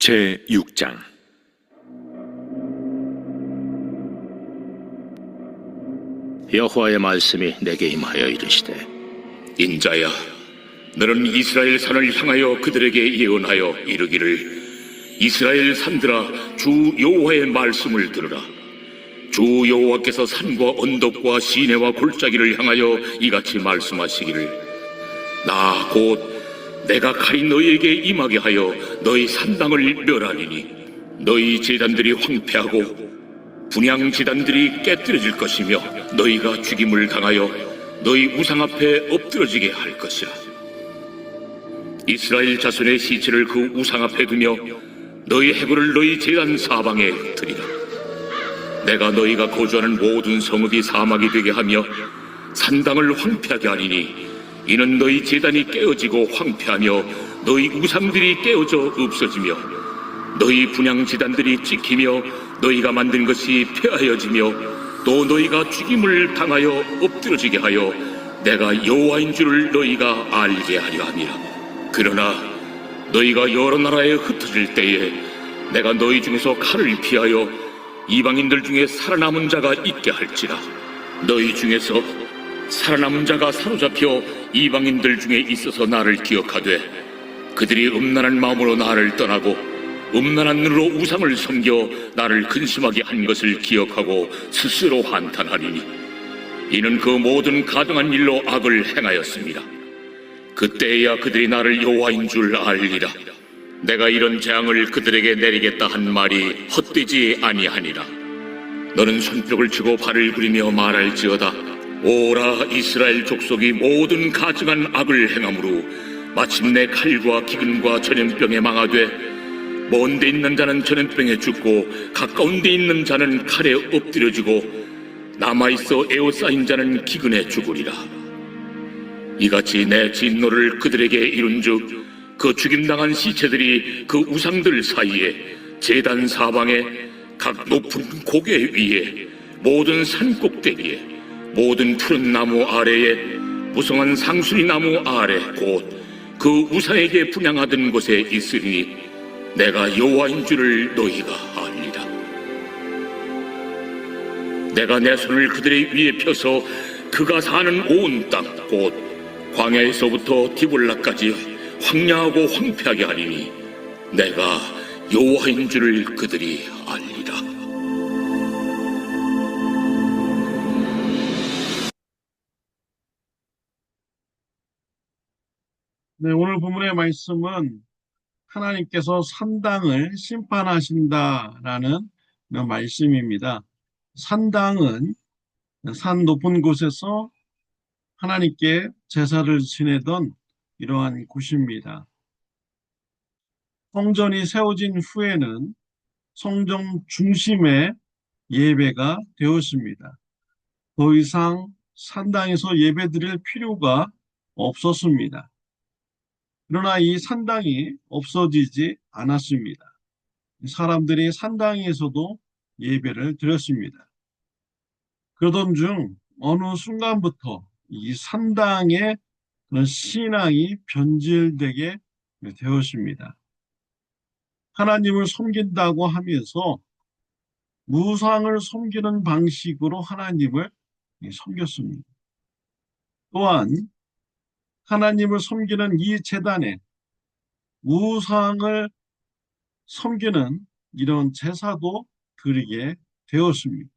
제6장. 여호와의 말씀이 내게 임하여 이르시되, 인자야, 너는 이스라엘 산을 향하여 그들에게 예언하여 이르기를, 이스라엘 산들아, 주 여호와의 말씀을 들으라. 주 여호와께서 산과 언덕과 시내와 골짜기를 향하여 이같이 말씀하시기를, 나 곧 내가 칼이 너희에게 임하게 하여 너희 산당을 멸하리니 너희 제단들이 황폐하고 분향 제단들이 깨뜨려질 것이며 너희가 죽임을 당하여 너희 우상 앞에 엎드러지게 할 것이라. 이스라엘 자손의 시체를 그 우상 앞에 두며 너희 해골을 너희 제단 사방에 흩으리라. 내가 너희가 거주하는 모든 성읍이 사막이 되게 하며 산당을 황폐하게 하리니 이는 너희 제단이 깨어지고 황폐하며 너희 우상들이 깨어져 없어지며 너희 분향 제단들이 찍히며 너희가 만든 것이 폐하여지며 또 너희가 죽임을 당하여 엎드러지게 하여 내가 여호와인 줄을 너희가 알게 하려 함이라. 그러나 너희가 여러 나라에 흩어질 때에 내가 너희 중에서 칼을 피하여 이방인들 중에 살아남은 자가 있게 할지라. 너희 중에서 살아남은 자가 사로잡혀 이방인들 중에 있어서 나를 기억하되 그들이 음란한 마음으로 나를 떠나고 음란한 눈으로 우상을 섬겨 나를 근심하게 한 것을 기억하고 스스로 한탄하리니 이는 그 모든 가증한 일로 악을 행하였습니다. 그때야 그들이 나를 여호와인 줄 알리라. 내가 이런 재앙을 그들에게 내리겠다 한 말이 헛되지 아니하니라. 너는 손뼉을 치고 발을 구리며 말할지어다. 오라, 이스라엘 족속이 모든 가증한 악을 행함으로 마침내 칼과 기근과 전염병에 망하되 먼 데 있는 자는 전염병에 죽고 가까운 데 있는 자는 칼에 엎드려지고 남아있어 에워싸인 자는 기근에 죽으리라. 이같이 내 진노를 그들에게 이룬즉 그 죽임당한 시체들이 그 우상들 사이에 제단 사방에 각 높은 고개 위에 모든 산 꼭대기에 모든 푸른 나무 아래에 무성한 상수리 나무 아래 곧 그 우상에게 분향하던 곳에 있으리니 내가 여호와인 줄을 너희가 알리라. 내가 내 손을 그들의 위에 펴서 그가 사는 온 땅 곧 광야에서부터 디볼라까지 황량하고 황폐하게 하리니 내가 여호와인 줄을 그들이 알리라. 네, 오늘 본문의 말씀은 하나님께서 산당을 심판하신다라는 말씀입니다. 산당은 산 높은 곳에서 하나님께 제사를 지내던 이러한 곳입니다. 성전이 세워진 후에는 성전 중심의 예배가 되었습니다. 더 이상 산당에서 예배드릴 필요가 없었습니다. 그러나 이 산당이 없어지지 않았습니다. 사람들이 산당에서도 예배를 드렸습니다. 그러던 중 어느 순간부터 이 산당의 그런 신앙이 변질되게 되었습니다. 하나님을 섬긴다고 하면서 우상을 섬기는 방식으로 하나님을 섬겼습니다. 또한 하나님을 섬기는 이 제단에 우상을 섬기는 이런 제사도 드리게 되었습니다.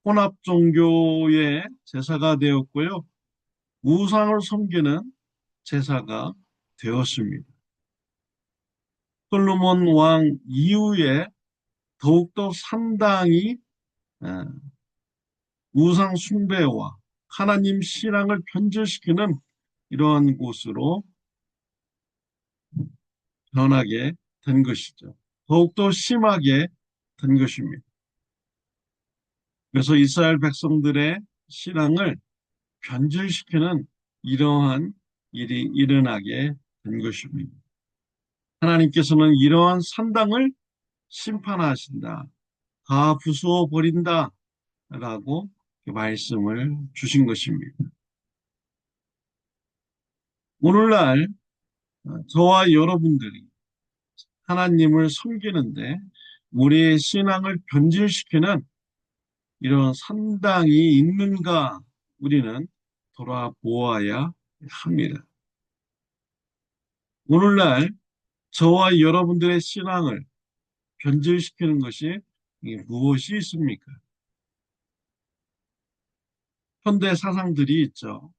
혼합 종교의 제사가 되었고요. 우상을 섬기는 제사가 되었습니다. 솔로몬 왕 이후에 더욱더 산당이 우상 숭배와 하나님 신앙을 변질시키는 이러한 곳으로 변하게 된 것이죠. 더욱더 심하게 된 것입니다. 그래서 이스라엘 백성들의 신앙을 변질시키는 이러한 일이 일어나게 된 것입니다. 하나님께서는 이러한 산당을 심판하신다. 다 부수어 버린다. 라고 말씀을 주신 것입니다. 오늘날 저와 여러분들이 하나님을 섬기는데 우리의 신앙을 변질시키는 이런 산당이 있는가 우리는 돌아보아야 합니다. 오늘날 저와 여러분들의 신앙을 변질시키는 것이 무엇이 있습니까? 현대 사상들이 있죠.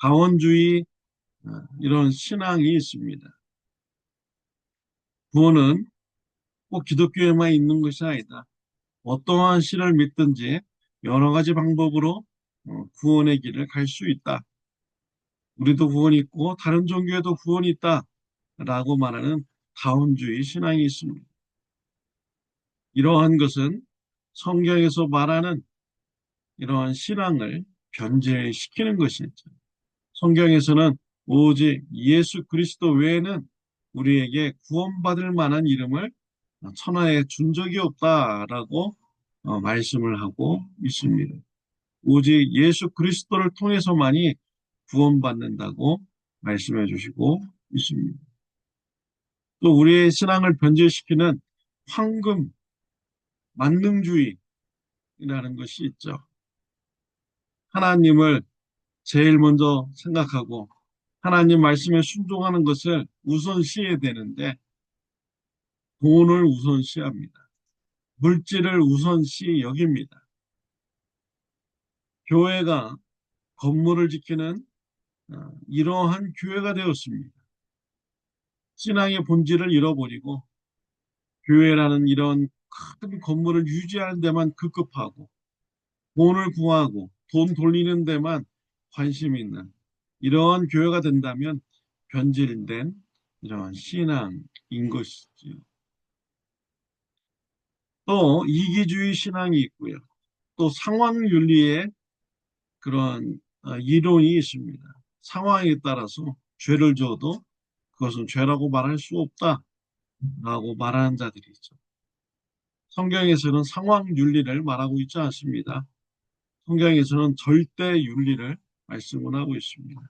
다원주의 이런 신앙이 있습니다. 구원은 꼭 기독교에만 있는 것이 아니다. 어떠한 신을 믿든지 여러 가지 방법으로 구원의 길을 갈 수 있다. 우리도 구원이 있고 다른 종교에도 구원이 있다. 라고 말하는 다원주의 신앙이 있습니다. 이러한 것은 성경에서 말하는 이러한 신앙을 변제시키는 것이죠. 성경에서는 오직 예수 그리스도 외에는 우리에게 구원받을 만한 이름을 천하에 준 적이 없다라고 말씀을 하고 있습니다. 오직 예수 그리스도를 통해서만이 구원받는다고 말씀해 주시고 있습니다. 또 우리의 신앙을 변질시키는 황금 만능주의라는 것이 있죠. 하나님을 제일 먼저 생각하고 하나님 말씀에 순종하는 것을 우선시해야 되는데 돈을 우선시합니다. 물질을 우선시 여깁니다. 교회가 건물을 지키는 이러한 교회가 되었습니다. 신앙의 본질을 잃어버리고 교회라는 이런 큰 건물을 유지하는 데만 급급하고 돈을 구하고 돈 돌리는 데만 관심이 있는 이러한 교회가 된다면 변질된 이러한 신앙인 것이지요. 또 이기주의 신앙이 있고요. 또 상황윤리의 그런 이론이 있습니다. 상황에 따라서 죄를 져도 그것은 죄라고 말할 수 없다라고 말하는 자들이 있죠. 성경에서는 상황윤리를 말하고 있지 않습니다. 성경에서는 절대윤리를 말씀을 하고 있습니다.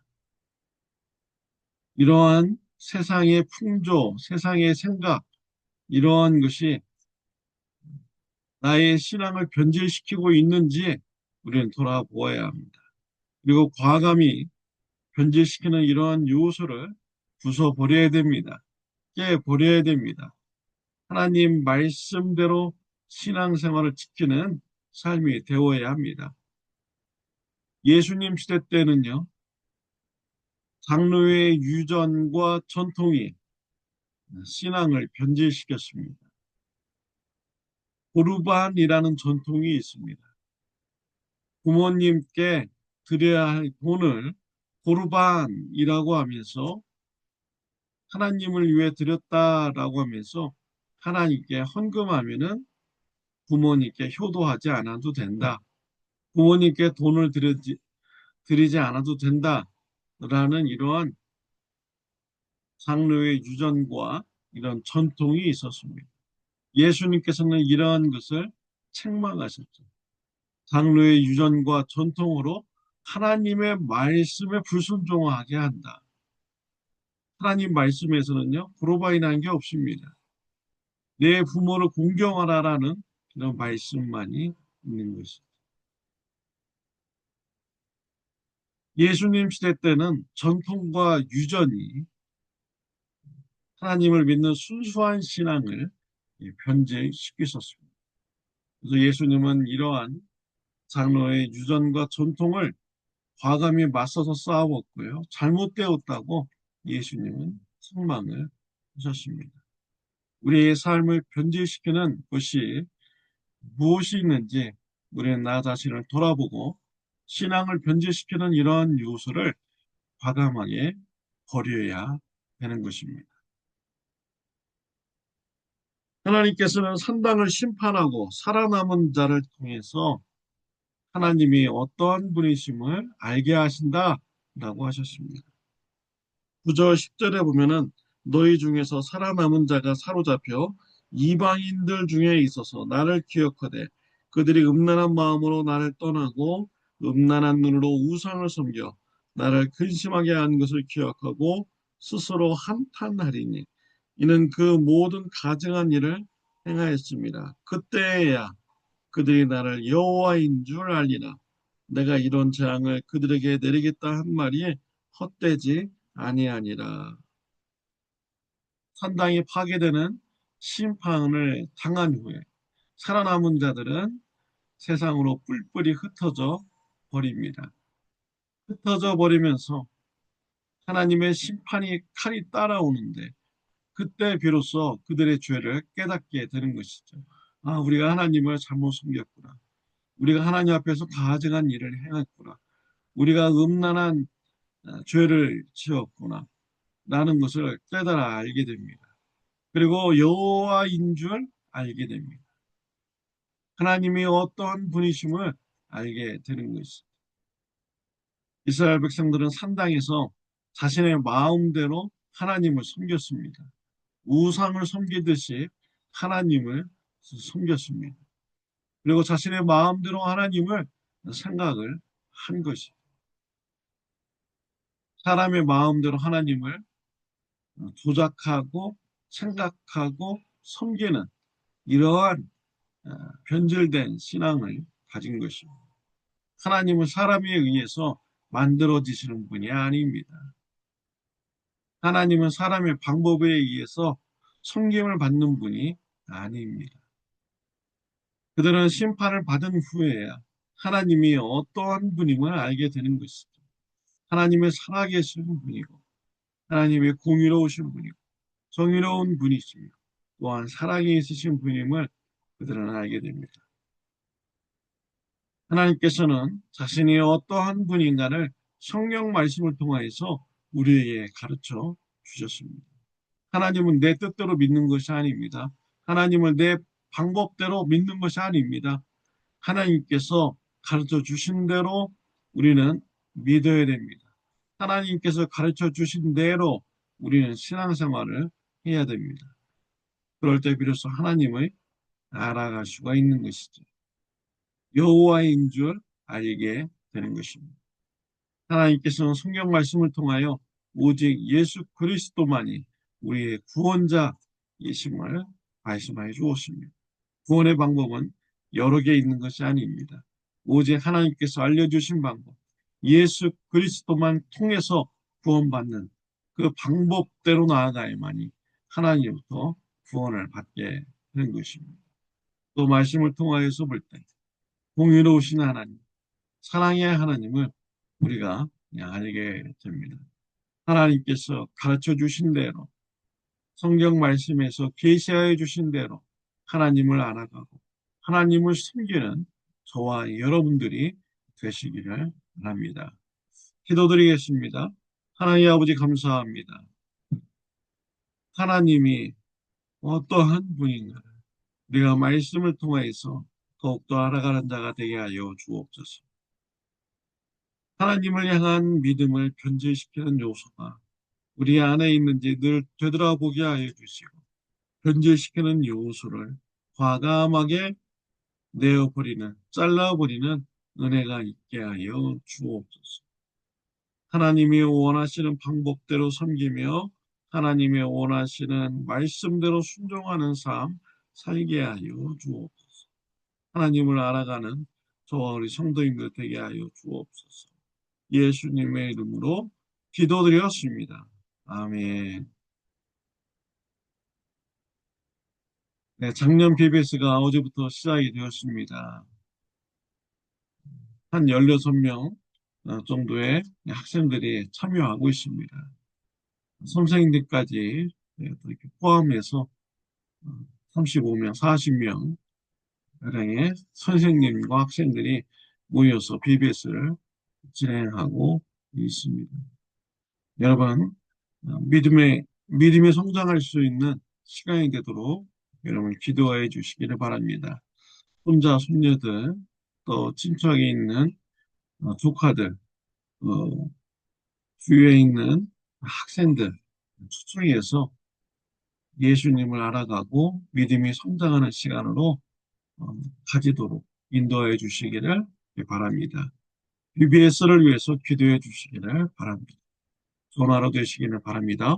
이러한 세상의 풍조, 세상의 생각, 이러한 것이 나의 신앙을 변질시키고 있는지 우리는 돌아보아야 합니다. 그리고 과감히 변질시키는 이러한 요소를 부숴버려야 됩니다. 깨버려야 됩니다. 하나님 말씀대로 신앙생활을 지키는 삶이 되어야 합니다. 예수님 시대 때는요, 장로의 유전과 전통이 신앙을 변질시켰습니다. 고르반이라는 전통이 있습니다. 부모님께 드려야 할 돈을 고르반이라고 하면서 하나님을 위해 드렸다라고 하면서 하나님께 헌금하면은 부모님께 효도하지 않아도 된다. 부모님께 돈을 드리지 않아도 된다라는 이러한 장로의 유전과 이런 전통이 있었습니다. 예수님께서는 이러한 것을 책망하셨죠. 장로의 유전과 전통으로 하나님의 말씀에 불순종하게 한다. 하나님 말씀에서는요, 고로바이라는 게 없습니다. 내 부모를 공경하라라는 그런 말씀만이 있는 것이죠. 예수님 시대 때는 전통과 유전이 하나님을 믿는 순수한 신앙을 변질시켰었습니다. 그래서 예수님은 이러한 장로의 유전과 전통을 과감히 맞서서 싸웠고요. 잘못되었다고 예수님은 책망을 하셨습니다. 우리의 삶을 변질시키는 것이 무엇이 있는지 우리는 나 자신을 돌아보고 신앙을 변질시키는 이러한 요소를 과감하게 버려야 되는 것입니다. 하나님께서는 산당을 심판하고 살아남은 자를 통해서 하나님이 어떠한 분이심을 알게 하신다라고 하셨습니다. 9절 10절에 보면은 너희 중에서 살아남은 자가 사로잡혀 이방인들 중에 있어서 나를 기억하되 그들이 음란한 마음으로 나를 떠나고 음란한 눈으로 우상을 섬겨 나를 근심하게 한 것을 기억하고 스스로 한탄하리니 이는 그 모든 가증한 일을 행하였습니다. 그때야 그들이 나를 여호와인 줄 알리라. 내가 이런 재앙을 그들에게 내리겠다 한 말이 헛되지 아니하니라. 산당이 파괴되는 심판을 당한 후에 살아남은 자들은 세상으로 뿔뿔이 흩어져 버립니다. 흩어져 버리면서 하나님의 심판이 칼이 따라오는데 그때 비로소 그들의 죄를 깨닫게 되는 것이죠. 아, 우리가 하나님을 잘못 섬겼구나. 우리가 하나님 앞에서 가증한 일을 행했구나. 우리가 음란한 죄를 지었구나. 라는 것을 깨달아 알게 됩니다. 그리고 여호와인 줄 알게 됩니다. 하나님이 어떠한 분이심을 알게 되는 것이죠. 이스라엘 백성들은 산당에서 자신의 마음대로 하나님을 섬겼습니다. 우상을 섬기듯이 하나님을 섬겼습니다. 그리고 자신의 마음대로 하나님을 생각을 한 것이 사람의 마음대로 하나님을 조작하고 생각하고 섬기는 이러한 변질된 신앙을 가진 것입니다. 하나님은 사람에 의해서 만들어지시는 분이 아닙니다. 하나님은 사람의 방법에 의해서 섬김을 받는 분이 아닙니다. 그들은 심판을 받은 후에야 하나님이 어떠한 분임을 알게 되는 것이죠. 하나님의 살아계신 분이고 하나님의 공의로우신 분이고 정의로운 분이시며 또한 사랑이 있으신 분임을 그들은 알게 됩니다. 하나님께서는 자신이 어떠한 분인가를 성경 말씀을 통하여서 우리에게 가르쳐 주셨습니다. 하나님은 내 뜻대로 믿는 것이 아닙니다. 하나님을 내 방법대로 믿는 것이 아닙니다. 하나님께서 가르쳐 주신 대로 우리는 믿어야 됩니다. 하나님께서 가르쳐 주신 대로 우리는 신앙생활을 해야 됩니다. 그럴 때 비로소 하나님을 알아갈 수가 있는 것이죠. 여호와인 줄 알게 되는 것입니다. 하나님께서는 성경 말씀을 통하여 오직 예수 그리스도만이 우리의 구원자이심을 말씀하여 주었습니다. 구원의 방법은 여러 개 있는 것이 아닙니다. 오직 하나님께서 알려주신 방법, 예수 그리스도만 통해서 구원받는 그 방법대로 나아가야만이 하나님부터 구원을 받게 되는 것입니다. 또 말씀을 통하여서 볼 때 공의로우신 하나님, 사랑의 하나님을 우리가 알게 됩니다. 하나님께서 가르쳐 주신 대로 성경 말씀에서 계시하여 주신 대로 하나님을 알아가고 하나님을 섬기는 저와 여러분들이 되시기를 바랍니다. 기도드리겠습니다. 하나님 아버지 감사합니다. 하나님이 어떠한 분인가를 우리가 말씀을 통해서 더욱더 알아가는 자가 되게 하여 주옵소서. 하나님을 향한 믿음을 변질시키는 요소가 우리 안에 있는지 늘 되돌아보게 하여 주시고 변질시키는 요소를 과감하게 내어버리는, 잘라버리는 은혜가 있게 하여 주옵소서. 하나님이 원하시는 방법대로 섬기며 하나님의 원하시는 말씀대로 순종하는 삶 살게 하여 주옵소서. 하나님을 알아가는 저와 우리 성도님들 되게 하여 주옵소서. 예수님의 이름으로 기도드렸습니다. 아멘. 네, 작년 BBS가 어제부터 시작이 되었습니다. 한 16명 정도의 학생들이 참여하고 있습니다. 선생님들까지 이렇게 포함해서 35명, 40명 가량의 선생님과 학생들이 모여서 BBS를 진행하고 있습니다. 여러분, 믿음에 성장할 수 있는 시간이 되도록 여러분 기도해 주시기를 바랍니다. 손자, 손녀들, 또 친척에 있는 조카들, 주위에 있는 학생들 초청해서 예수님을 알아가고 믿음이 성장하는 시간으로 가지도록 인도해 주시기를 바랍니다. BBS를 위해서 기도해 주시기를 바랍니다. 좋은 하루 되시기를 바랍니다.